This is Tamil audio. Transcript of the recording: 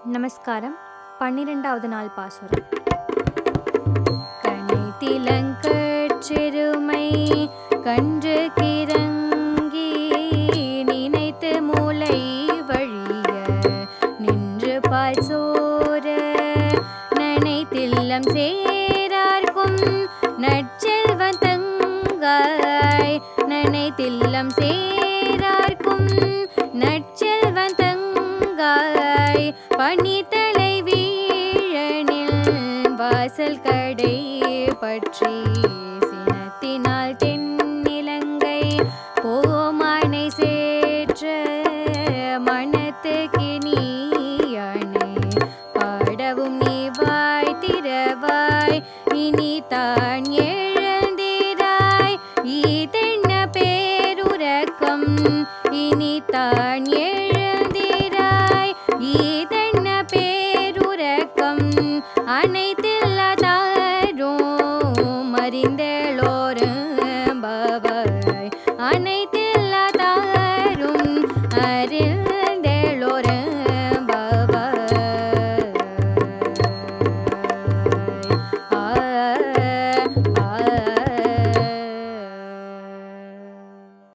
நமஸ்காரம். 12வது நாள் பாசுரம். கனைத்திலங்கட் சிறுமை கன்று கிறங்கி நினைத்து மூளை வழிய நின்று பால் சோர நனைத்தில்லம் சேரார்க்கும் நற்செல்வன் தங்காய் நனைத்தில்லம் சேரார்க்கும் நற்செல்வன் தங்காய் பனித்தலை வீழனில் வாசல் கடை பற்றி சினத்தினால் தென்னிலங்கை கோமானை சேற்ற மனத்துக்கு நீயானே பாடவும் நீ வாய் திறவாய் இனி தான் எழுந்திராய் ஈதென்ன பேருரக்கம் இனி தான் எழுந்திராய் ஈதென்ன பேருரக்கம் அனைத்தில்லாதாரும் அறிந்தேளோரும் பாவாய் அனைத்தில்லாதாரும் அறிந்தேளோரும்